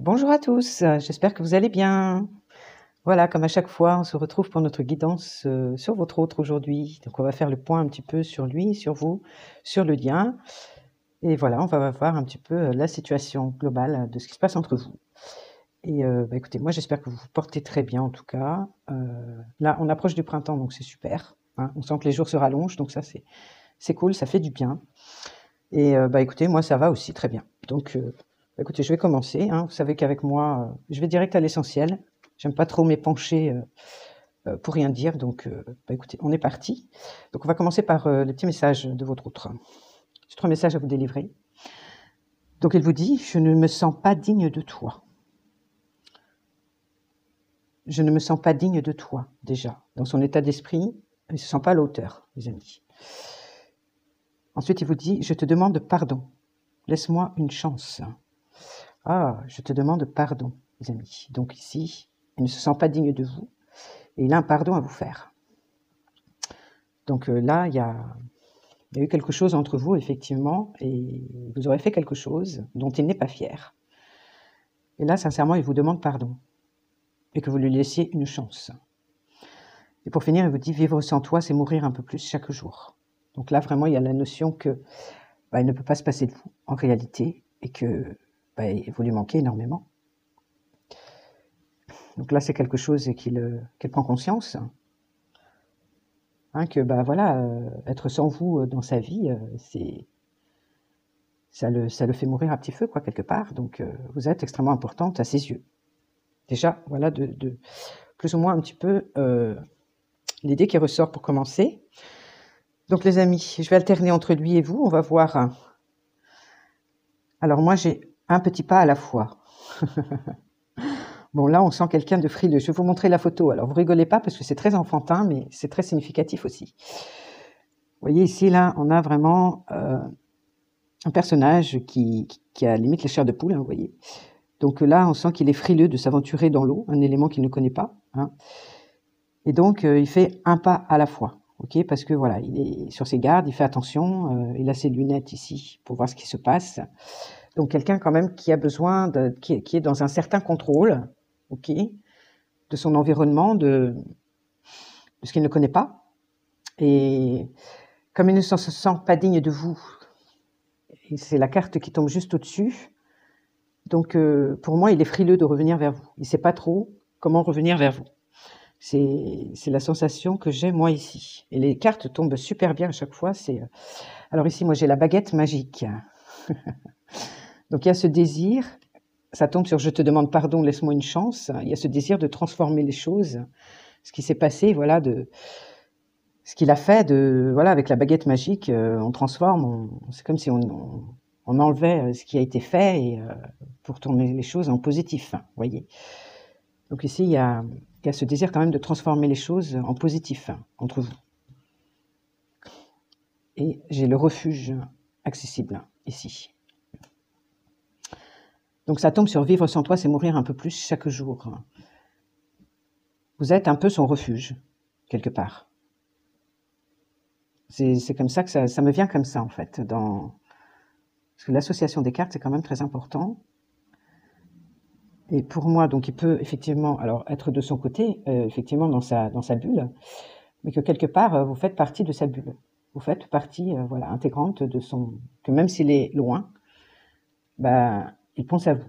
Bonjour à tous, j'espère que vous allez bien. Voilà, comme à chaque fois, on se retrouve pour notre guidance sur votre autre aujourd'hui. Donc on va faire le point un petit peu sur lui, sur vous, sur le lien. Et voilà, on va voir un petit peu la situation globale de ce qui se passe entre vous. Et écoutez, moi j'espère que vous vous portez très bien en tout cas. Là, on approche du printemps, donc c'est super, hein. On sent que les jours se rallongent, donc ça c'est cool, ça fait du bien. Et écoutez, moi ça va aussi très bien. Donc écoutez, je vais commencer, hein. Vous savez qu'avec moi, je vais direct à l'essentiel. J'aime pas trop m'épancher pour rien dire, donc écoutez, on est parti. Donc on va commencer par les petits messages de votre autre. J'ai 3 messages à vous délivrer. Donc elle vous dit: je ne me sens pas digne de toi. Je ne me sens pas digne de toi, déjà. Dans son état d'esprit, il ne se sent pas à la hauteur, les amis. Ensuite, il vous dit: je te demande pardon. Laisse-moi une chance. Ah, je te demande pardon, les amis. Donc ici, il ne se sent pas digne de vous et il a un pardon à vous faire. Donc là, il y a eu quelque chose entre vous, effectivement, et vous aurez fait quelque chose dont il n'est pas fier. Et là, sincèrement, il vous demande pardon et que vous lui laissiez une chance. Et pour finir, il vous dit: vivre sans toi, c'est mourir un peu plus chaque jour. Donc là, vraiment, il y a la notion que il ne peut pas se passer de vous, en réalité, et que vous lui manquez énormément. Donc là, c'est quelque chose qu'elle prend conscience, hein, que voilà, être sans vous dans sa vie, ça le fait mourir à petit feu, quoi, quelque part. Donc vous êtes extrêmement importante à ses yeux. Déjà, voilà de plus ou moins un petit peu l'idée qui ressort pour commencer. Donc les amis, je vais alterner entre lui et vous, on va voir. Alors moi, j'ai un petit pas à la fois. Bon, là, on sent quelqu'un de frileux. Je vais vous montrer la photo. Alors, vous rigolez pas parce que c'est très enfantin, mais c'est très significatif aussi. Vous voyez ici, là, on a vraiment un personnage qui a limite les chairs de poule, hein, vous voyez. Donc là, on sent qu'il est frileux de s'aventurer dans l'eau, un élément qu'il ne connaît pas, hein. Et donc, il fait un pas à la fois, ok, parce que voilà, il est sur ses gardes, il fait attention, il a ses lunettes ici pour voir ce qui se passe. Donc, quelqu'un quand même qui a besoin, qui est dans un certain contrôle, ok, de son environnement, de ce qu'il ne connaît pas. Et comme il ne se sent pas digne de vous, et c'est la carte qui tombe juste au-dessus, donc pour moi, il est frileux de revenir vers vous. Il ne sait pas trop comment revenir vers vous. C'est la sensation que j'ai moi ici. Et les cartes tombent super bien à chaque fois. Alors ici, moi j'ai la baguette magique. Donc il y a ce désir, ça tombe sur « je te demande pardon, laisse-moi une chance ». Il y a ce désir de transformer les choses, ce qui s'est passé, voilà, ce qu'il a fait, voilà, avec la baguette magique, on transforme, c'est comme si on enlevait ce qui a été fait et pour tourner les choses en positif, hein, vous voyez. Donc ici, il y a ce désir quand même de transformer les choses en positif, hein, entre vous. Et j'ai le refuge accessible, ici. Donc ça tombe sur « vivre sans toi, c'est mourir un peu plus chaque jour ». Vous êtes un peu son refuge, quelque part. C'est comme ça que ça me vient comme ça, en fait. Parce que l'association des cartes, c'est quand même très important. Et pour moi, donc, il peut effectivement être de son côté, effectivement dans sa bulle, mais que quelque part, vous faites partie de sa bulle. Vous faites partie voilà, intégrante de son... que même s'il est loin, il pense à vous.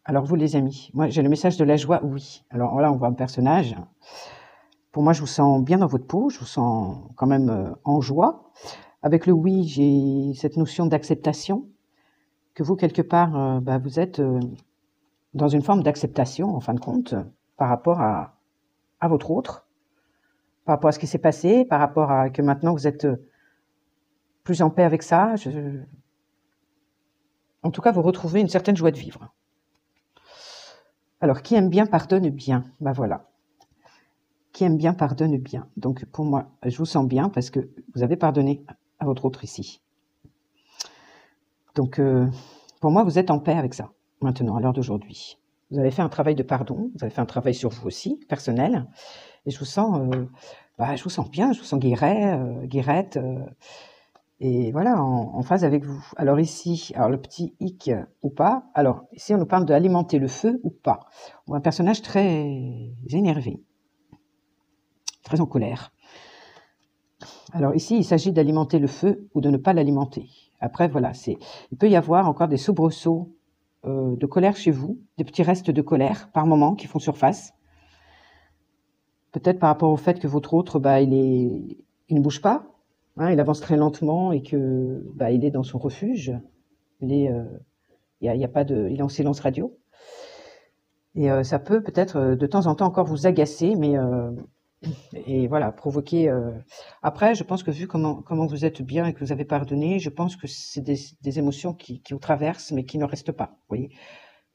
Alors vous, les amis, moi, j'ai le message de la joie, oui. Alors là, on voit un personnage. Pour moi, je vous sens bien dans votre peau, je vous sens quand même en joie. Avec le oui, j'ai cette notion d'acceptation, que vous, quelque part, vous êtes dans une forme d'acceptation, en fin de compte, par rapport à votre autre, par rapport à ce qui s'est passé, par rapport à que maintenant vous êtes plus en paix avec ça. En tout cas, vous retrouvez une certaine joie de vivre. Alors, qui aime bien, pardonne bien. Voilà. Qui aime bien, pardonne bien. Donc, pour moi, je vous sens bien parce que vous avez pardonné à votre autre ici. Donc, pour moi, vous êtes en paix avec ça, maintenant, à l'heure d'aujourd'hui. Vous avez fait un travail de pardon, vous avez fait un travail sur vous aussi, personnel, et je vous sens bien, je vous sens guérette, et voilà, en phase avec vous. Alors ici, alors le petit hic ou pas, alors ici on nous parle d'alimenter le feu ou pas. On voit un personnage très énervé, très en colère. Alors ici, il s'agit d'alimenter le feu ou de ne pas l'alimenter. Après, voilà, il peut y avoir encore des soubresauts de colère chez vous, des petits restes de colère par moment qui font surface. Peut-être par rapport au fait que votre autre, il ne bouge pas, hein, il avance très lentement et que il est dans son refuge. Il est, il y a pas de, il est en silence radio. Et ça peut peut-être de temps en temps encore vous agacer, mais et voilà, provoquer. Après, je pense que vu comment vous êtes bien et que vous avez pardonné, je pense que c'est des émotions qui vous traversent, mais qui ne restent pas. Vous voyez,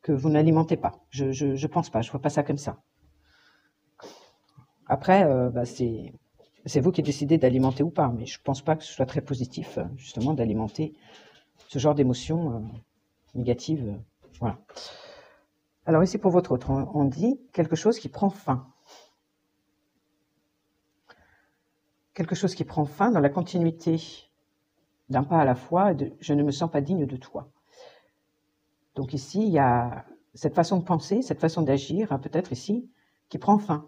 que vous n'alimentez pas. Je pense pas. Je vois pas ça comme ça. Après, c'est vous qui décidez d'alimenter ou pas, mais je pense pas que ce soit très positif, justement, d'alimenter ce genre d'émotions négatives. Voilà. Alors ici, pour votre autre, on dit quelque chose qui prend fin. Quelque chose qui prend fin dans la continuité d'un pas à la fois, je ne me sens pas digne de toi. Donc ici, il y a cette façon de penser, cette façon d'agir, hein, peut-être ici, qui prend fin.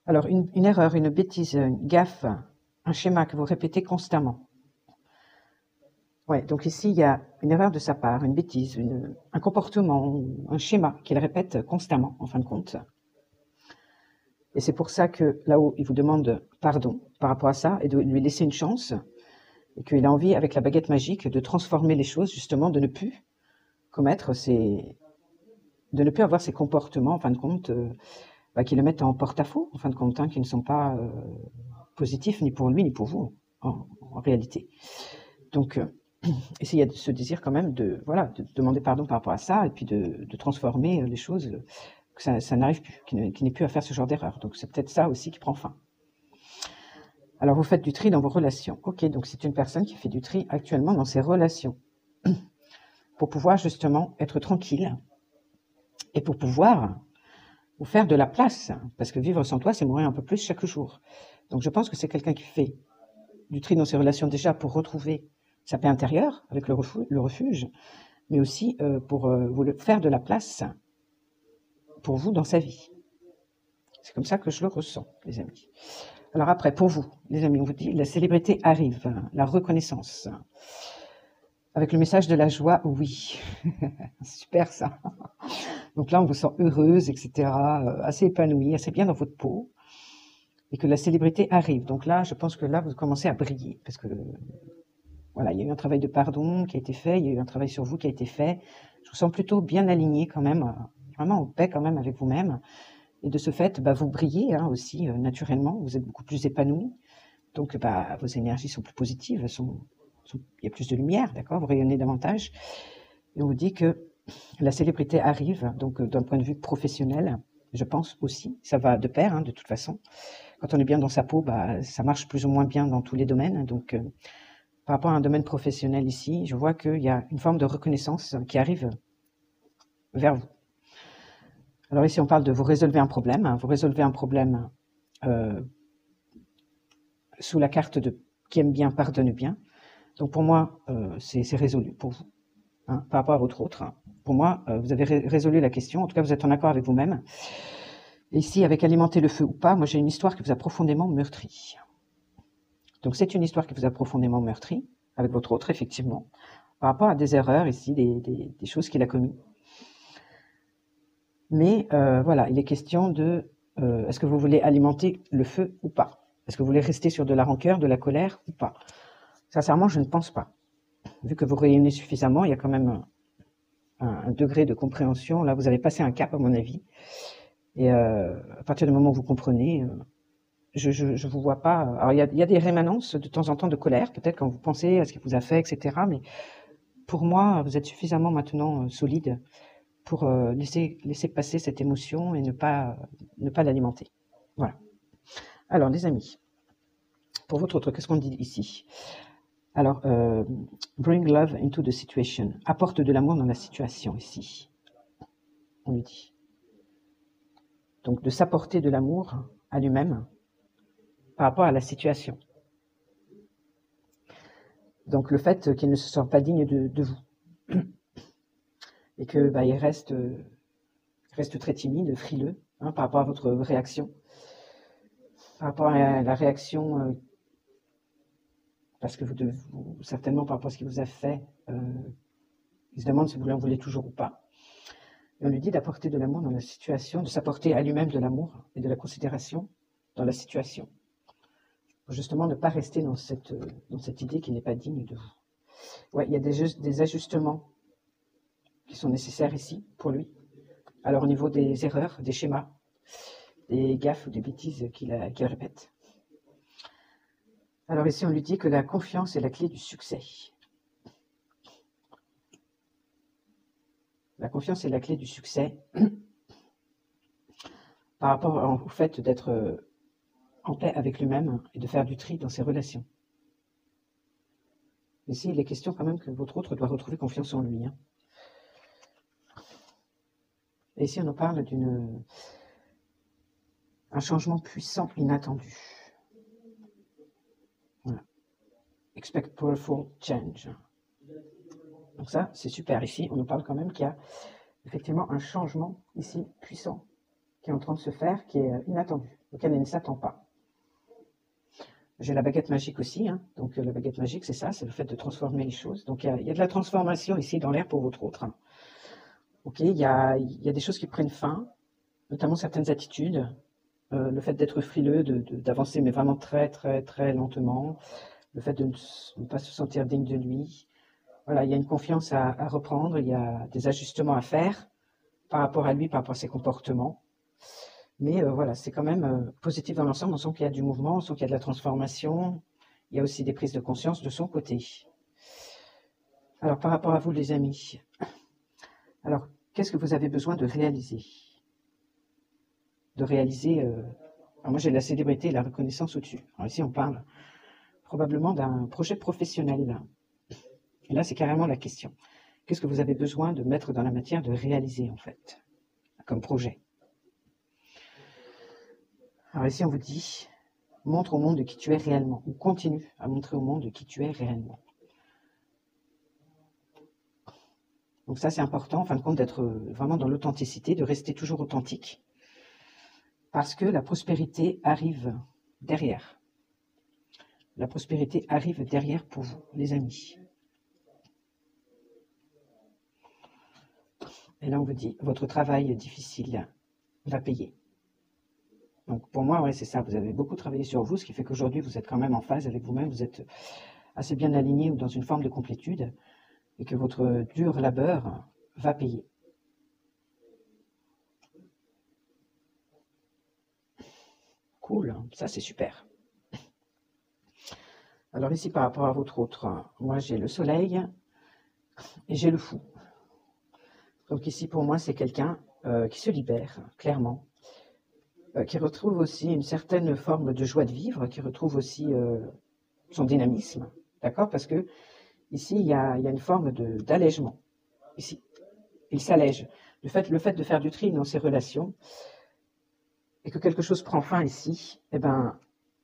Alors, une erreur, une bêtise, une gaffe, un schéma que vous répétez constamment. Ouais, donc ici, il y a une erreur de sa part, une bêtise, un comportement, un schéma qu'il répète constamment, en fin de compte. Et c'est pour ça que là-haut, il vous demande pardon par rapport à ça et de lui laisser une chance, et qu'il a envie, avec la baguette magique, de transformer les choses, justement, de ne plus commettre de ne plus avoir ces comportements, en fin de compte, qui le mettent en porte-à-faux, en fin de compte, hein, qui ne sont pas positifs ni pour lui ni pour vous, en réalité. Donc, essayez de ce désir quand même de demander pardon par rapport à ça, et puis de transformer les choses, que ça n'arrive plus, qu'il n'ait plus à faire ce genre d'erreur. Donc, c'est peut-être ça aussi qui prend fin. Alors, vous faites du tri dans vos relations. Ok, donc c'est une personne qui fait du tri actuellement dans ses relations, pour pouvoir justement être tranquille, et pour pouvoir vous faire de la place, parce que vivre sans toi, c'est mourir un peu plus chaque jour. Donc je pense que c'est quelqu'un qui fait du tri dans ses relations déjà pour retrouver sa paix intérieure avec le refuge, mais aussi pour vous faire de la place pour vous dans sa vie. C'est comme ça que je le ressens, les amis. Alors après, pour vous, les amis, on vous dit, la célébrité arrive, la reconnaissance. Avec le message de la joie, oui. Super ça. Donc là, on vous sent heureuse, etc., assez épanouie, assez bien dans votre peau, et que la célébrité arrive. Donc là, je pense que là, vous commencez à briller, parce que voilà, il y a eu un travail de pardon qui a été fait, il y a eu un travail sur vous qui a été fait. Je vous sens plutôt bien aligné quand même, vraiment en paix quand même avec vous-même. Et de ce fait, vous brillez aussi naturellement, vous êtes beaucoup plus épanoui. Donc vos énergies sont plus positives, il y a plus de lumière, d'accord, vous rayonnez davantage. Et on vous dit que la célébrité arrive, donc d'un point de vue professionnel, je pense aussi, ça va de pair, de toute façon. Quand on est bien dans sa peau, ça marche plus ou moins bien dans tous les domaines. Donc, par rapport à un domaine professionnel ici, je vois qu'il y a une forme de reconnaissance qui arrive vers vous. Alors ici, on parle de vous résolvez un problème. Vous résolvez un problème sous la carte de qui aime bien, pardonne bien. Donc pour moi, c'est résolu pour vous. Par rapport à votre autre. Pour moi, vous avez résolu la question. En tout cas, vous êtes en accord avec vous-même. Et ici, avec alimenter le feu ou pas, moi j'ai une histoire qui vous a profondément meurtri. Donc c'est une histoire qui vous a profondément meurtri, avec votre autre, effectivement, par rapport à des erreurs ici, des choses qu'il a commises. Mais voilà, il est question de est-ce que vous voulez alimenter le feu ou pas? Est-ce que vous voulez rester sur de la rancœur, de la colère ou pas? Sincèrement, je ne pense pas. Vu que vous rayonnez suffisamment, il y a quand même un degré de compréhension. Là, vous avez passé un cap, à mon avis. Et à partir du moment où vous comprenez, je vous vois pas. Alors, il y a des rémanences de temps en temps de colère, peut-être quand vous pensez à ce qu'il vous a fait, etc. Mais pour moi, vous êtes suffisamment maintenant solide pour laisser passer cette émotion et ne pas l'alimenter. Voilà. Alors, les amis, pour votre autre, qu'est-ce qu'on dit ici? Alors, bring love into the situation. Apporte de l'amour dans la situation ici. On lui dit. Donc, de s'apporter de l'amour à lui-même par rapport à la situation. Donc le fait qu'il ne se sent pas digne de vous et que il reste très timide, frileux, hein, par rapport à votre réaction, par rapport à la réaction, parce que certainement par rapport à ce qu'il vous a fait, il se demande si vous l'en voulez toujours ou pas. Et on lui dit d'apporter de l'amour dans la situation, de s'apporter à lui-même de l'amour et de la considération dans la situation, pour justement ne pas rester dans cette idée qui n'est pas digne de vous. Ouais, il y a des ajustements qui sont nécessaires ici pour lui. Alors au niveau des erreurs, des schémas, des gaffes ou des bêtises qu'il répète. Alors ici on lui dit que la confiance est la clé du succès. La confiance est la clé du succès par rapport au fait d'être en paix avec lui-même et de faire du tri dans ses relations. Ici, il est question quand même que votre autre doit retrouver confiance en lui. Hein. Et ici, on nous parle un changement puissant, inattendu. Voilà. Expect powerful change. Donc ça, c'est super. Ici, on nous parle quand même qu'il y a effectivement un changement ici puissant qui est en train de se faire, qui est inattendu, auquel elle ne s'attend pas. J'ai la baguette magique aussi, hein. Donc la baguette magique, c'est ça, c'est le fait de transformer les choses. Donc il y a de la transformation ici dans l'air pour votre autre. Hein. Ok, il y a des choses qui prennent fin, notamment certaines attitudes, le fait d'être frileux, d'avancer mais vraiment très très très lentement, le fait de ne pas se sentir digne de lui. Voilà, il y a une confiance à reprendre, il y a des ajustements à faire par rapport à lui, par rapport à ses comportements. Mais voilà, c'est quand même positif dans l'ensemble. On sent qu'il y a du mouvement, on sent qu'il y a de la transformation. Il y a aussi des prises de conscience de son côté. Alors, par rapport à vous, les amis, alors, qu'est-ce que vous avez besoin de réaliser? De réaliser... alors moi, j'ai la célébrité et la reconnaissance au-dessus. Alors ici, on parle probablement d'un projet professionnel. Et là, c'est carrément la question. Qu'est-ce que vous avez besoin de mettre dans la matière de réaliser, en fait, comme projet? Alors ici, on vous dit, montre au monde qui tu es réellement, ou continue à montrer au monde qui tu es réellement. Donc ça, c'est important, en fin de compte, d'être vraiment dans l'authenticité, de rester toujours authentique, parce que la prospérité arrive derrière. La prospérité arrive derrière pour vous, les amis. Et là, on vous dit, votre travail difficile va payer. Donc pour moi, ouais, c'est ça, vous avez beaucoup travaillé sur vous, ce qui fait qu'aujourd'hui, vous êtes quand même en phase avec vous-même, vous êtes assez bien aligné ou dans une forme de complétude, et que votre dur labeur va payer. Cool, ça c'est super. Alors ici, par rapport à votre autre, moi j'ai le soleil et j'ai le fou. Donc ici, pour moi, c'est quelqu'un qui se libère, clairement, qui retrouve aussi une certaine forme de joie de vivre, qui retrouve aussi son dynamisme, d'accord? Parce que ici, il y a une forme d'allègement. Ici, il s'allège. Le fait de faire du tri dans ses relations et que quelque chose prend fin ici, eh ben,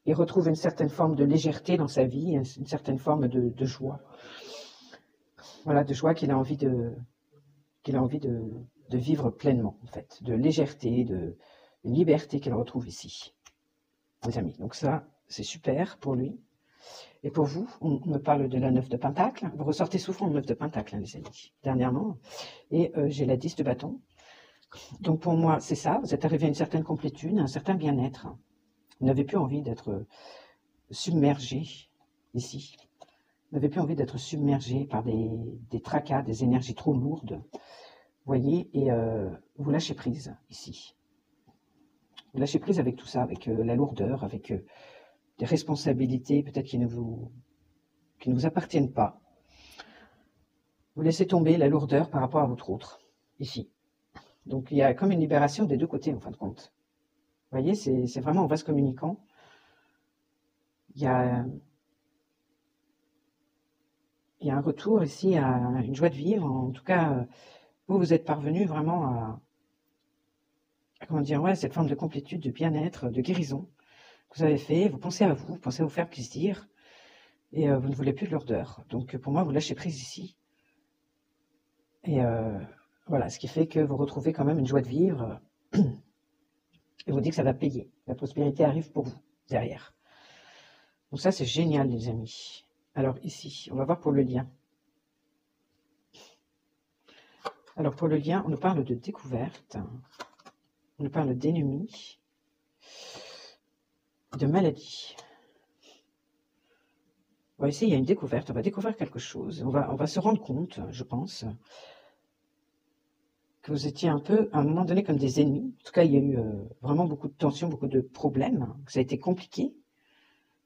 il retrouve une certaine forme de légèreté dans sa vie, une certaine forme de joie. Voilà, de joie qu'il a envie de vivre pleinement, en fait, de légèreté, de liberté qu'il retrouve ici, les amis. Donc ça, c'est super pour lui. Et pour vous, on me parle de la 9 de Pentacle. Vous ressortez souvent en 9 de Pentacle, hein, les amis, dernièrement. Et j'ai la 10 de bâton. Donc pour moi, c'est ça. Vous êtes arrivé à une certaine complétude, un certain bien-être. Vous n'avez plus envie d'être submergé ici. Vous n'avez plus envie d'être submergé par des tracas, des énergies trop lourdes. Vous voyez, et vous lâchez prise ici. Vous lâchez prise avec tout ça, avec la lourdeur, avec des responsabilités peut-être qui ne vous appartiennent pas. Vous laissez tomber la lourdeur par rapport à votre autre, ici. Donc il y a comme une libération des deux côtés, en fin de compte. Vous voyez, c'est vraiment en vase communicant. Il y a un retour ici à une joie de vivre. En tout cas, vous êtes parvenu vraiment à comment dire, ouais, cette forme de complétude, de bien-être, de guérison que vous avez fait. Vous pensez à vous pensez à vous faire plaisir. et vous ne voulez plus de lourdeur. Donc pour moi, vous lâchez prise ici. Et voilà, ce qui fait que vous retrouvez quand même une joie de vivre et vous dites que ça va payer. La prospérité arrive pour vous, derrière. Donc ça, c'est génial, les amis. Alors ici, on va voir pour le lien. Alors pour le lien, on nous parle de découverte, on nous parle d'ennemis, de maladie. Bon, ici, il y a une découverte, on va découvrir quelque chose. On va se rendre compte, je pense, que vous étiez un peu, à un moment donné, comme des ennemis. En tout cas, il y a eu vraiment beaucoup de tensions, beaucoup de problèmes, que ça a été compliqué.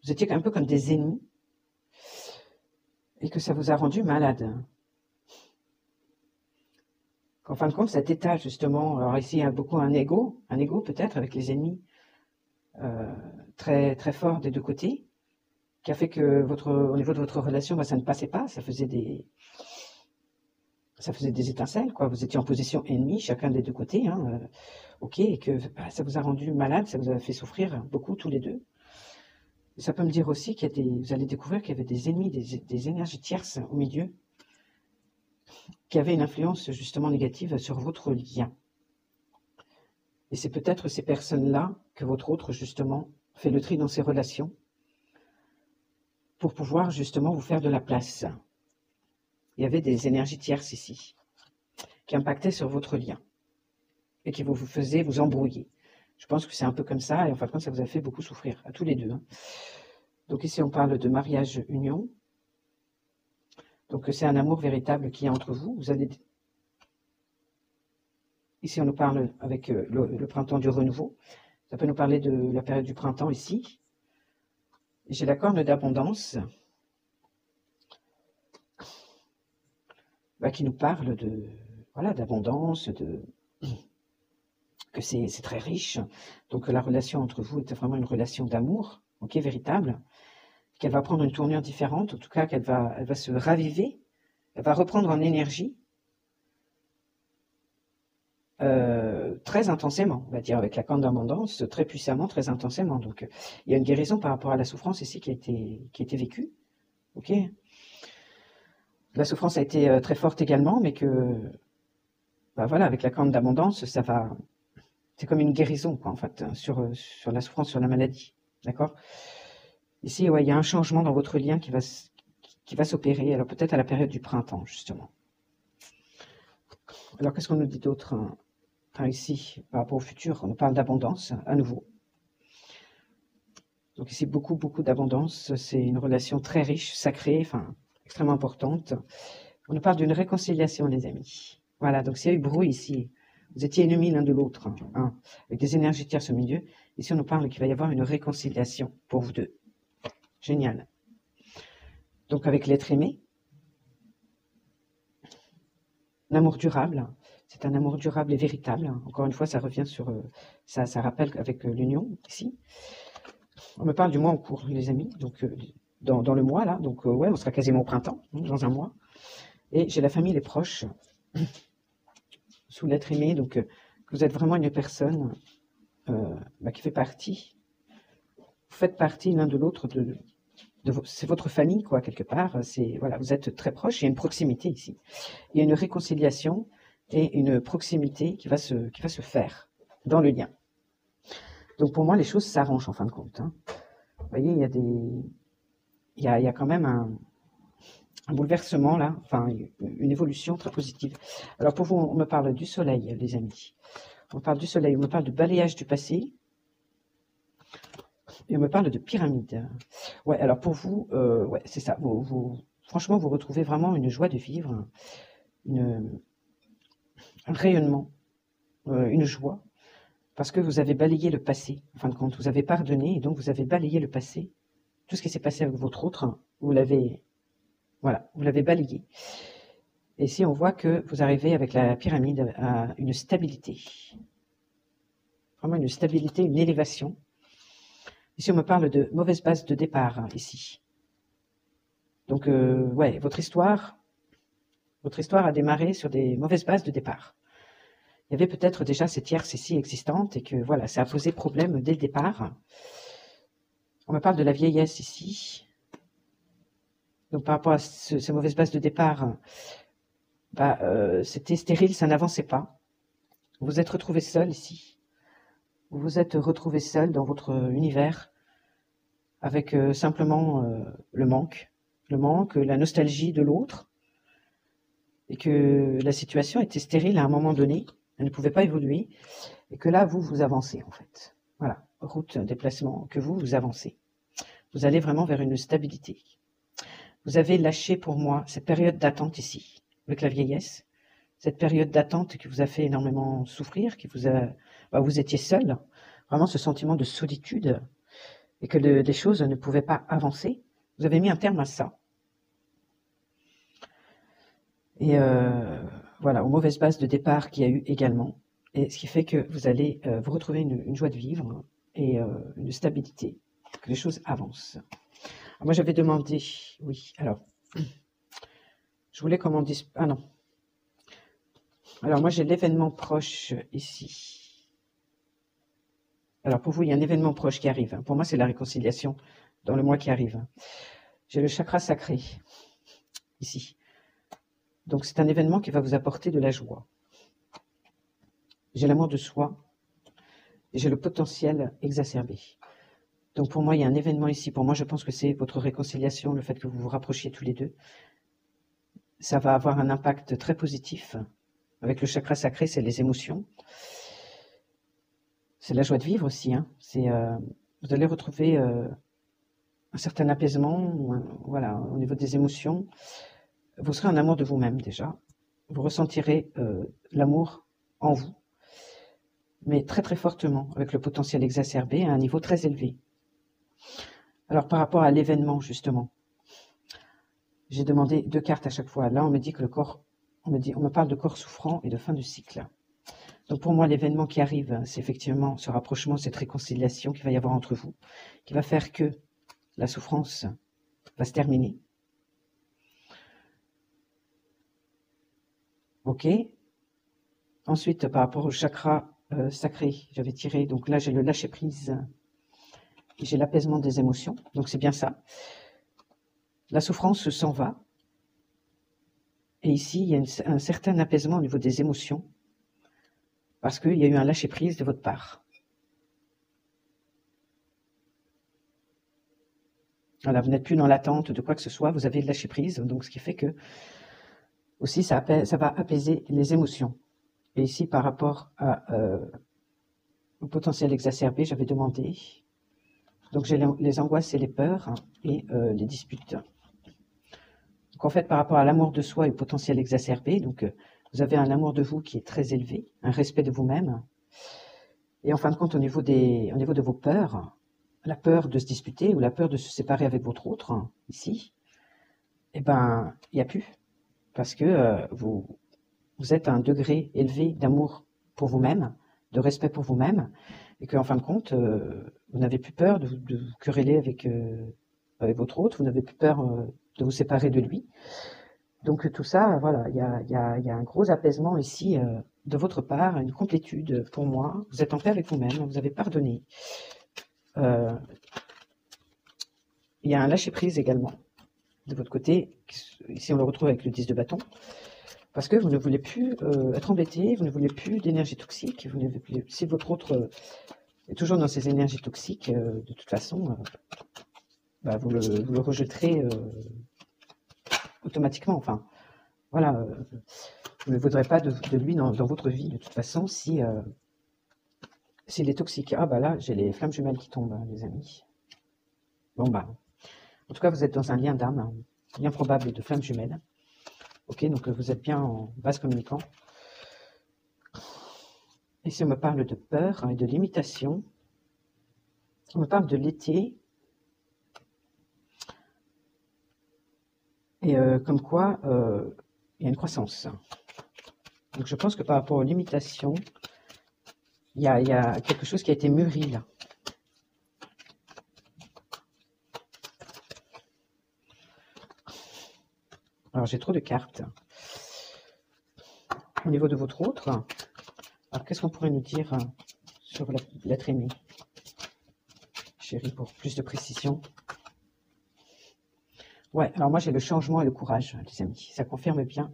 Vous étiez un peu comme des ennemis et que ça vous a rendu malade. En fin de compte, cet état, justement, alors ici, il y a beaucoup un ego peut-être avec les ennemis très, très fort des deux côtés, qui a fait que au niveau de votre relation, ça ne passait pas, ça faisait des étincelles, quoi. Vous étiez en position ennemie, chacun des deux côtés, hein, ok, et que ça vous a rendu malade, ça vous a fait souffrir beaucoup, tous les deux. Et ça peut me dire aussi vous allez découvrir qu'il y avait des ennemis, des énergies tierces au milieu, qui avaient une influence justement négative sur votre lien. Et c'est peut-être ces personnes-là que votre autre, justement, fait le tri dans ses relations pour pouvoir justement vous faire de la place. Il y avait des énergies tierces ici qui impactaient sur votre lien et qui vous faisaient vous embrouiller. Je pense que c'est un peu comme ça et en fin de compte, ça vous a fait beaucoup souffrir, à tous les deux. Hein. Donc ici, on parle de mariage-union. Donc c'est un amour véritable qui est entre vous. Vous allez... Ici, on nous parle avec le printemps du renouveau. Ça peut nous parler de la période du printemps ici. J'ai la corne d'abondance qui nous parle de voilà d'abondance, que c'est très riche. Donc la relation entre vous est vraiment une relation d'amour, ok, véritable, qu'elle va prendre une tournure différente, en tout cas elle va se raviver, elle va reprendre en énergie très intensément, on va dire avec la corne d'abondance, très puissamment, très intensément. Donc il y a une guérison par rapport à la souffrance ici qui a été vécue, ok. La souffrance a été très forte également, mais que voilà, avec la corne d'abondance, ça va, c'est comme une guérison, quoi, en fait, sur la souffrance, sur la maladie, d'accord. Ici, ouais, il y a un changement dans votre lien qui va s'opérer, alors peut-être à la période du printemps, justement. Alors, qu'est-ce qu'on nous dit d'autre ici, par rapport au futur? On nous parle d'abondance, à nouveau. Donc ici, beaucoup, beaucoup d'abondance. C'est une relation très riche, sacrée, enfin, extrêmement importante. On nous parle d'une réconciliation, les amis. Voilà, donc s'il y a eu brouille ici, vous étiez ennemis l'un de l'autre, hein, avec des énergies tierces au milieu. Ici, on nous parle qu'il va y avoir une réconciliation pour vous deux. Génial. Donc avec l'être aimé, l'amour durable, c'est un amour durable et véritable. Encore une fois, ça revient sur, ça rappelle avec l'union ici. On me parle du mois en cours, les amis, donc dans le mois là, donc ouais, on sera quasiment au printemps, dans un mois. Et j'ai la famille, les proches, sous l'être aimé, donc que vous êtes vraiment une personne qui fait partie, vous faites partie l'un de l'autre c'est votre famille, quoi, quelque part. Voilà, vous êtes très proches, il y a une proximité ici. Il y a une réconciliation et une proximité qui va se faire dans le lien. Donc pour moi, les choses s'arrangent en fin de compte. Hein. Vous voyez, il y a quand même un bouleversement là, enfin une évolution très positive. Alors pour vous, on me parle du soleil, les amis. On me parle du soleil, on me parle de balayage du passé. Et on me parle de pyramide. Ouais, alors pour vous, ouais, c'est ça. Franchement, vous retrouvez vraiment une joie de vivre, un rayonnement, une joie, parce que vous avez balayé le passé. En fin de compte, vous avez pardonné, et donc vous avez balayé le passé. Tout ce qui s'est passé avec votre autre, vous l'avez balayé. Et ici, on voit que vous arrivez avec la pyramide à une stabilité. Vraiment une stabilité, une élévation. Ici, on me parle de mauvaise base de départ, ici. Donc, ouais, votre histoire a démarré sur des mauvaises bases de départ. Il y avait peut-être déjà ces tierces ici existantes et que, voilà, ça a posé problème dès le départ. On me parle de la vieillesse ici. Donc par rapport à ces mauvaises bases de départ, c'était stérile, ça n'avançait pas. Vous vous êtes retrouvé seul ici. Vous vous êtes retrouvé seul dans votre univers avec simplement le manque, la nostalgie de l'autre, et que la situation était stérile à un moment donné, elle ne pouvait pas évoluer, et que là, vous avancez en fait. Voilà, route, déplacement, que vous avancez. Vous allez vraiment vers une stabilité. Vous avez lâché pour moi cette période d'attente ici, avec la vieillesse, cette période d'attente qui vous a fait énormément souffrir, qui vous a, vous étiez seul, vraiment ce sentiment de solitude, et que les choses ne pouvaient pas avancer. Vous avez mis un terme à ça. Et voilà, aux mauvaises bases de départ qu'il y a eu également. Et ce qui fait que vous allez vous retrouver une joie de vivre et une stabilité, que les choses avancent. Alors moi, j'avais demandé, oui, alors, je voulais qu'on m'en dise, ah non. Alors moi, j'ai l'événement proche ici. Alors pour vous, il y a un événement proche qui arrive. Pour moi, c'est la réconciliation dans le mois qui arrive. J'ai le chakra sacré ici. Donc c'est un événement qui va vous apporter de la joie. J'ai l'amour de soi et j'ai le potentiel exacerbé. Donc pour moi, il y a un événement ici. Pour moi, je pense que c'est votre réconciliation, le fait que vous vous rapprochiez tous les deux. Ça va avoir un impact très positif. Avec le chakra sacré, c'est les émotions. C'est la joie de vivre aussi. Hein. Vous allez retrouver un certain apaisement, voilà, au niveau des émotions. Vous serez en amour de vous-même déjà. Vous ressentirez l'amour en vous, mais très très fortement, avec le potentiel exacerbé à un niveau très élevé. Alors par rapport à l'événement justement, j'ai demandé 2 cartes à chaque fois. Là on me dit que le corps, on me parle de corps souffrant et de fin de cycle. Donc pour moi l'événement qui arrive, c'est effectivement ce rapprochement, cette réconciliation qu'il va y avoir entre vous, qui va faire que la souffrance va se terminer. Ok. Ensuite, par rapport au chakra sacré, j'avais tiré, donc là j'ai le lâcher prise, j'ai l'apaisement des émotions, donc c'est bien ça. La souffrance s'en va, et ici il y a un certain apaisement au niveau des émotions, parce qu'il y a eu un lâcher prise de votre part. Voilà, vous n'êtes plus dans l'attente de quoi que ce soit, vous avez lâché prise, donc ce qui fait que aussi ça va apaiser les émotions. Et ici, par rapport au potentiel exacerbé, j'avais demandé, donc j'ai les angoisses et les peurs et les disputes. Donc en fait, par rapport à l'amour de soi et au potentiel exacerbé, donc vous avez un amour de vous qui est très élevé, un respect de vous-même. Et en fin de compte, au niveau de vos peurs, la peur de se disputer ou la peur de se séparer avec votre autre, ici, eh ben, il n'y a plus. Parce que vous êtes à un degré élevé d'amour pour vous-même, de respect pour vous-même, et qu'en fin de compte, vous n'avez plus peur de vous quereller avec votre autre, vous n'avez plus peur de vous séparer de lui. Donc tout ça, voilà, il y a un gros apaisement ici de votre part, une complétude pour moi. Vous êtes en paix avec vous-même, vous avez pardonné. Il y a un lâcher-prise également de votre côté. Ici, on le retrouve avec le 10 de bâton. Parce que vous ne voulez plus être embêté, vous ne voulez plus d'énergie toxique. Si votre autre est toujours dans ces énergies toxiques, de toute façon, vous le rejetterez automatiquement. Enfin, voilà, vous ne voudrez pas de lui dans votre vie, de toute façon, s'il est toxique. Ah bah là, j'ai les flammes jumelles qui tombent, hein, les amis. Bon bah, en tout cas, vous êtes dans un lien d'âme, hein, lien probable de flammes jumelles. Ok, donc vous êtes bien en base communicant. Ici, on me parle de peur et de limitation. On me parle de l'été. Et comme quoi, il y a une croissance. Donc je pense que par rapport aux limitations, il y a quelque chose qui a été mûri là. Alors j'ai trop de cartes. Au niveau de votre autre, alors qu'est-ce qu'on pourrait nous dire sur l'être aimé, chérie, pour plus de précision? Ouais, alors moi j'ai le changement et le courage, les amis. Ça confirme bien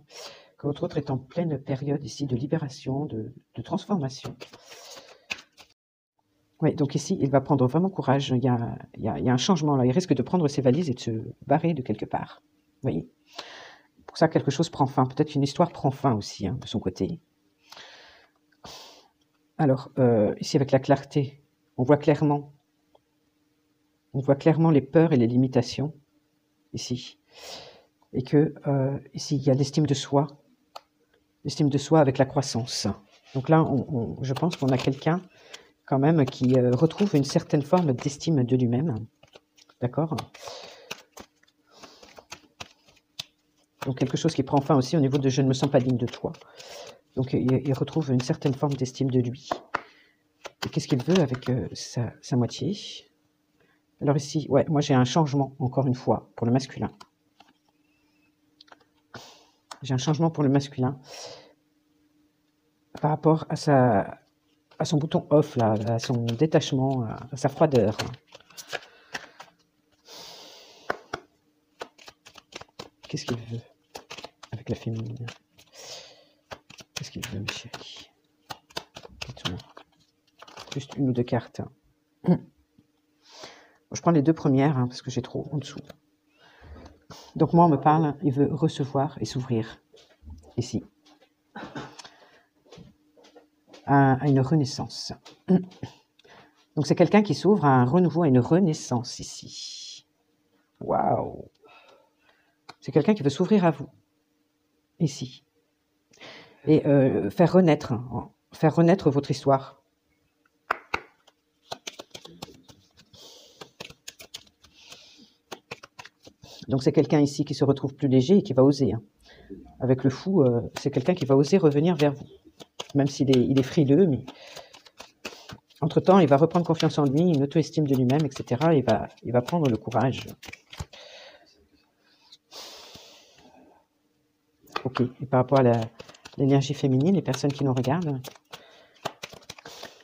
que votre autre est en pleine période ici de libération, de transformation. Oui, donc ici, il va prendre vraiment courage. Il y a un changement là. Il risque de prendre ses valises et de se barrer de quelque part. Vous voyez? Pour ça, quelque chose prend fin. Peut-être qu'une histoire prend fin aussi, hein, de son côté. Alors, ici, avec la clarté, on voit clairement les peurs et les limitations, ici. Et que, ici, il y a l'estime de soi avec la croissance. Donc là, je pense qu'on a quelqu'un, quand même, qui retrouve une certaine forme d'estime de lui-même. D'accord? Donc quelque chose qui prend fin aussi au niveau de « je ne me sens pas digne de toi ». Donc il retrouve une certaine forme d'estime de lui. Et qu'est-ce qu'il veut avec sa moitié? Alors ici, ouais, moi j'ai un changement, encore une fois, pour le masculin. J'ai un changement pour le masculin par rapport à son bouton off, là, à son détachement, à sa froideur. Qu'est-ce qu'il veut avec la féminine? Qu'est-ce qu'il veut, mes chéris? Dites-moi. Juste une ou deux cartes. Je prends les deux premières, hein, parce que j'ai trop en dessous. Donc moi, on me parle, il veut recevoir et s'ouvrir, ici, à une renaissance. Donc c'est quelqu'un qui s'ouvre à un renouveau, à une renaissance, ici. Waouh! C'est quelqu'un qui veut s'ouvrir à vous, ici. Et faire renaître votre histoire. Donc c'est quelqu'un ici qui se retrouve plus léger et qui va oser. Hein. Avec le fou, c'est quelqu'un qui va oser revenir vers vous. Même s'il est frileux, mais entre-temps, il va reprendre confiance en lui, une auto-estime de lui-même, etc. Il va prendre le courage. Ok, et par rapport à l'énergie féminine, les personnes qui nous regardent,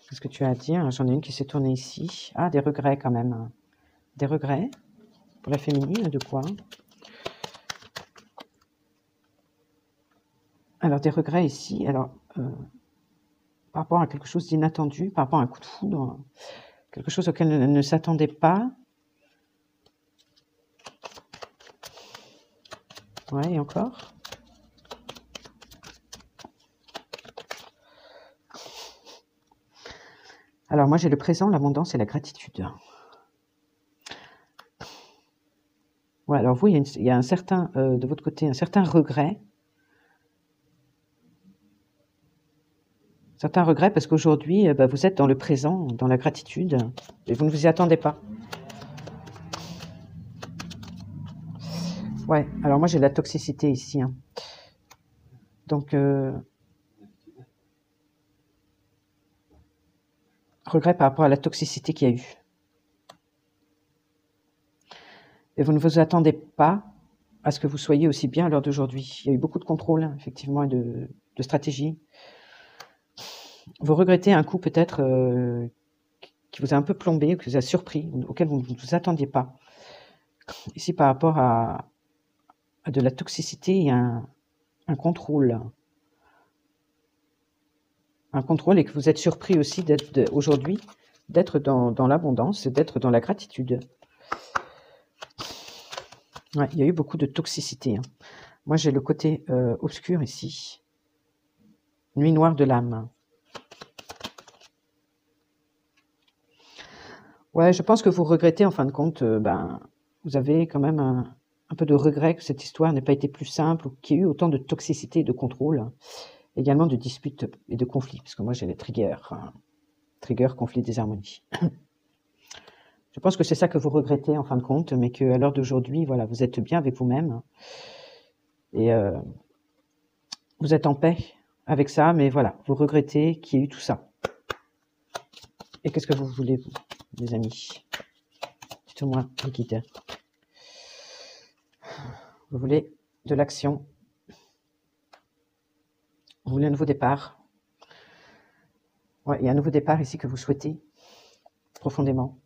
qu'est-ce que tu as à dire? J'en ai une qui s'est tournée ici. Ah, des regrets quand même. Des regrets pour la féminine, de quoi? Alors, des regrets ici, alors, par rapport à quelque chose d'inattendu, par rapport à un coup de foudre, quelque chose auquel elle ne s'attendait pas. Ouais, et encore? Alors, moi, j'ai le présent, l'abondance et la gratitude. Ouais, alors vous, il y a un certain, de votre côté, un certain regret. Certains regrets parce qu'aujourd'hui, vous êtes dans le présent, dans la gratitude, et vous ne vous y attendez pas. Ouais, alors moi j'ai de la toxicité ici. Hein. Donc, regret par rapport à la toxicité qu'il y a eu. Et vous ne vous attendez pas à ce que vous soyez aussi bien à l'heure d'aujourd'hui. Il y a eu beaucoup de contrôle, effectivement, et de stratégie. Vous regrettez un coup peut-être qui vous a un peu plombé, qui vous a surpris, auquel vous ne vous attendiez pas. Ici, par rapport à de la toxicité et un contrôle. Un contrôle et que vous êtes surpris aussi aujourd'hui d'être dans l'abondance, d'être dans la gratitude. Ouais, il y a eu beaucoup de toxicité. Hein. Moi, j'ai le côté obscur ici. Nuit noire de l'âme. Ouais, je pense que vous regrettez, en fin de compte, vous avez quand même un peu de regret que cette histoire n'ait pas été plus simple, ou qu'il y ait eu autant de toxicité et de contrôle, hein. Également de disputes et de conflits, parce que moi j'ai les triggers, conflits, désharmonie. Je pense que c'est ça que vous regrettez, en fin de compte, mais qu'à l'heure d'aujourd'hui, voilà, vous êtes bien avec vous-même, et vous êtes en paix avec ça, mais voilà, vous regrettez qu'il y ait eu tout ça. Et qu'est-ce que vous voulez, vous, les amis? Dites-moi, les guides. Vous voulez de l'action. Vous voulez un nouveau départ. Ouais, il y a un nouveau départ ici que vous souhaitez profondément.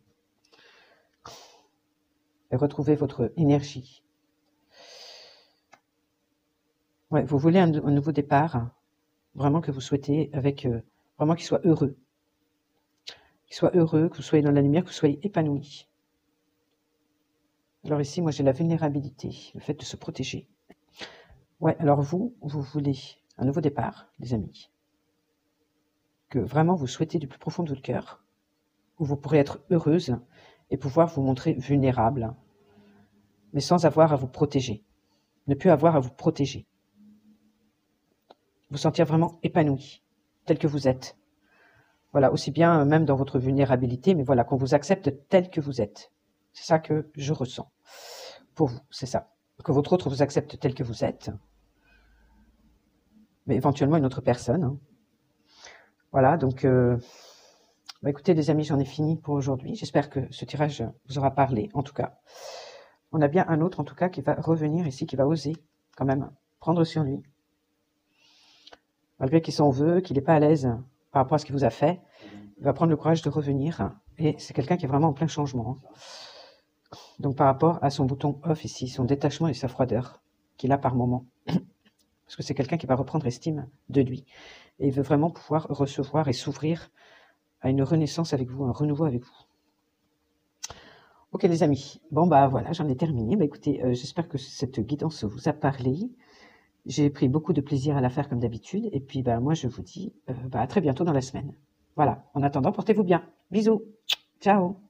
Et retrouver votre énergie. Ouais, vous voulez un nouveau départ, vraiment que vous souhaitez, avec vraiment qu'il soit heureux. Qu'il soit heureux, que vous soyez dans la lumière, que vous soyez épanoui. Alors ici, moi j'ai la vulnérabilité, le fait de se protéger. Ouais, alors vous voulez un nouveau départ, les amis. Que vraiment vous souhaitez du plus profond de votre cœur, où vous pourrez être heureuse et pouvoir vous montrer vulnérable, mais sans avoir à vous protéger. Ne plus avoir à vous protéger. Vous sentir vraiment épanoui, tel que vous êtes. Voilà, aussi bien même dans votre vulnérabilité, mais voilà, qu'on vous accepte tel que vous êtes. C'est ça que je ressens pour vous, c'est ça. Que votre autre vous accepte tel que vous êtes, mais éventuellement une autre personne. Hein. Voilà, donc, écoutez les amis, j'en ai fini pour aujourd'hui. J'espère que ce tirage vous aura parlé, en tout cas. On a bien un autre, en tout cas, qui va revenir ici, qui va oser, quand même, prendre sur lui. Malgré qu'il s'en veut, qu'il n'est pas à l'aise par rapport à ce qu'il vous a fait, il va prendre le courage de revenir. Et c'est quelqu'un qui est vraiment en plein changement. Donc par rapport à son bouton off ici, son détachement et sa froideur qu'il a par moment. Parce que c'est quelqu'un qui va reprendre estime de lui. Et il veut vraiment pouvoir recevoir et s'ouvrir à une renaissance avec vous, un renouveau avec vous. Ok les amis, bon bah voilà, j'en ai terminé. Bah écoutez, j'espère que cette guidance vous a parlé. J'ai pris beaucoup de plaisir à la faire comme d'habitude. Et puis bah moi je vous dis à très bientôt dans la semaine. Voilà, en attendant, portez-vous bien. Bisous, ciao.